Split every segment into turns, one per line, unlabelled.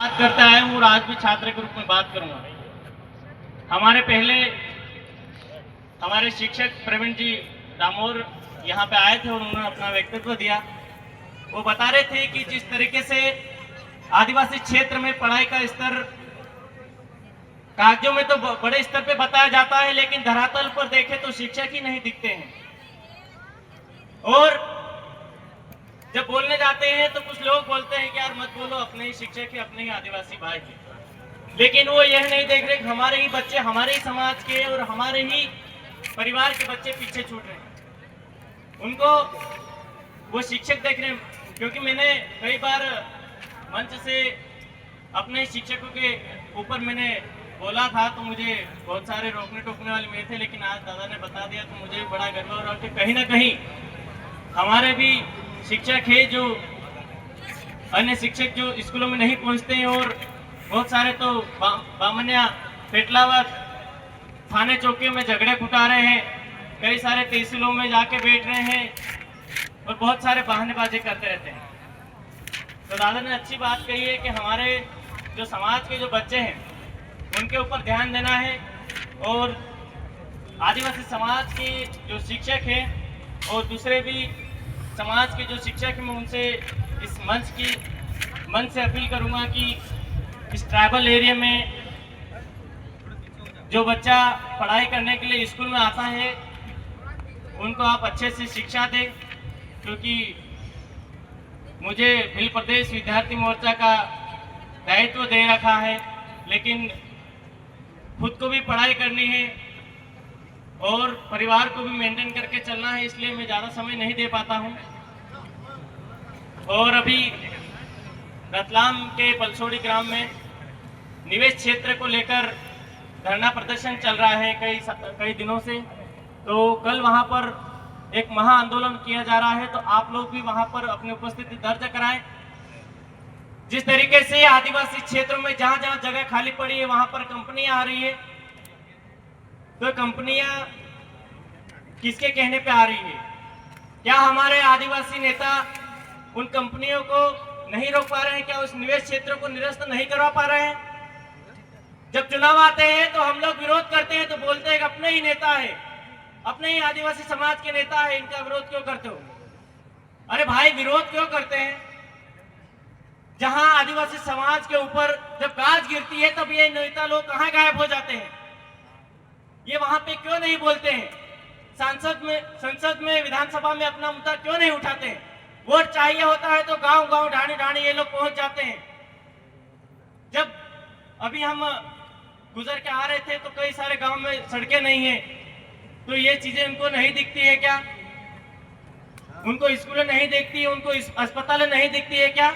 बात करता है और आज भी छात्र के रूप में बात करूंगा। हमारे शिक्षक प्रवीण जी दामोर यहाँ पे आए थे और उन्होंने अपना व्यक्तित्व दिया। वो बता रहे थे कि जिस तरीके से आदिवासी क्षेत्र में पढ़ाई का स्तर कागजों में तो बड़े स्तर पे बताया जाता है, लेकिन धरातल पर देखें तो शिक्षक ही नहीं दिखते हैं। और जब बोलने जाते हैं तो कुछ लोग बोलते हैं कि यार मत बोलो, अपने ही शिक्षक है, अपने ही आदिवासी भाई है। लेकिन वो यह नहीं देख रहे कि हमारे ही बच्चे, हमारे ही समाज के और हमारे ही परिवार के बच्चे पीछे छूट रहे हैं। उनको वो शिक्षक देख रहे हैं। क्योंकि मैंने कई बार मंच से अपने शिक्षकों के ऊपर मैंने बोला था, तो मुझे बहुत सारे रोकने टोकने वाले मिले थे, लेकिन आज दादा ने बता दिया तो मुझे बड़ा गर्व हो रहा है कि कहीं ना कहीं हमारे भी शिक्षक है जो अन्य शिक्षक जो स्कूलों में नहीं पहुंचते हैं, और बहुत सारे तो बामनिया पेटलावत थाने चौकी में झगड़े फुटा रहे हैं, कई सारे तहसीलों में जाके बैठ रहे हैं और बहुत सारे बहानेबाजी करते रहते हैं। तो दादा ने अच्छी बात कही है कि हमारे जो समाज के जो बच्चे हैं उनके ऊपर ध्यान देना है, और आदिवासी समाज के जो शिक्षक हैं और दूसरे भी समाज के जो शिक्षक हैं, मैं उनसे इस मंच से अपील करूंगा कि इस ट्राइबल एरिया में जो बच्चा पढ़ाई करने के लिए स्कूल में आता है उनको आप अच्छे से शिक्षा दें। क्योंकि मुझे भील प्रदेश विद्यार्थी मोर्चा का दायित्व दे रखा है, लेकिन खुद को भी पढ़ाई करनी है और परिवार को भी मेंटेन करके चलना है, इसलिए मैं ज़्यादा समय नहीं दे पाता हूं। और अभी रतलाम के पलसोड़ी ग्राम में निवेश क्षेत्र को लेकर धरना प्रदर्शन चल रहा है कई दिनों से। तो कल वहां पर एक महा आंदोलन किया जा रहा है, तो आप लोग भी वहां पर अपनी उपस्थिति दर्ज कराएं। जिस तरीके से आदिवासी क्षेत्रों में जहां जहां जगह खाली पड़ी है वहां पर कंपनियां आ रही है, तो कंपनियां किसके कहने पे आ रही है? क्या हमारे आदिवासी नेता उन कंपनियों को नहीं रोक पा रहे हैं? क्या उस निवेश क्षेत्रों को निरस्त नहीं करवा पा रहे हैं? जब चुनाव आते हैं तो हम लोग विरोध करते हैं, तो बोलते हैं कि अपने ही नेता है, अपने ही आदिवासी समाज के नेता है, इनका विरोध क्यों करते हो? अरे भाई, विरोध क्यों करते हैं? जहां आदिवासी समाज के ऊपर जब गाज गिरती है तब ये नेता लोग कहां गायब हो जाते हैं? ये वहां पे क्यों नहीं बोलते हैं? संसद में विधानसभा में अपना मुद्दा क्यों नहीं उठाते हैं? वोट चाहिए होता है तो गांव गांव ढाणी ढाणी ये लोग पहुंच जाते हैं। जब अभी हम गुजर के आ रहे थे तो कई सारे गांव में सड़कें नहीं है, तो ये चीजें उनको नहीं दिखती है क्या? उनको स्कूलें नहीं दिखती, उनको अस्पतालें नहीं दिखती है क्या?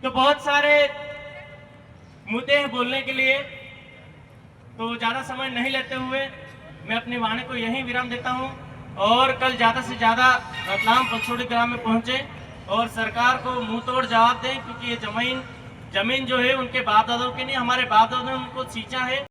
तो बहुत सारे मुद्दे हैं बोलने के लिए, तो ज्यादा समय नहीं लेते हुए मैं अपनी वाणी को यहीं विराम देता हूं। और कल ज्यादा से ज्यादा रतलाम पलसोड़ी ग्राम में पहुंचे और सरकार को मुंह तोड़ जवाब दें, क्योंकि ये जमीन जो है उनके बाप दादाओं की नहीं, हमारे बाप दादाओं ने उनको सींचा है।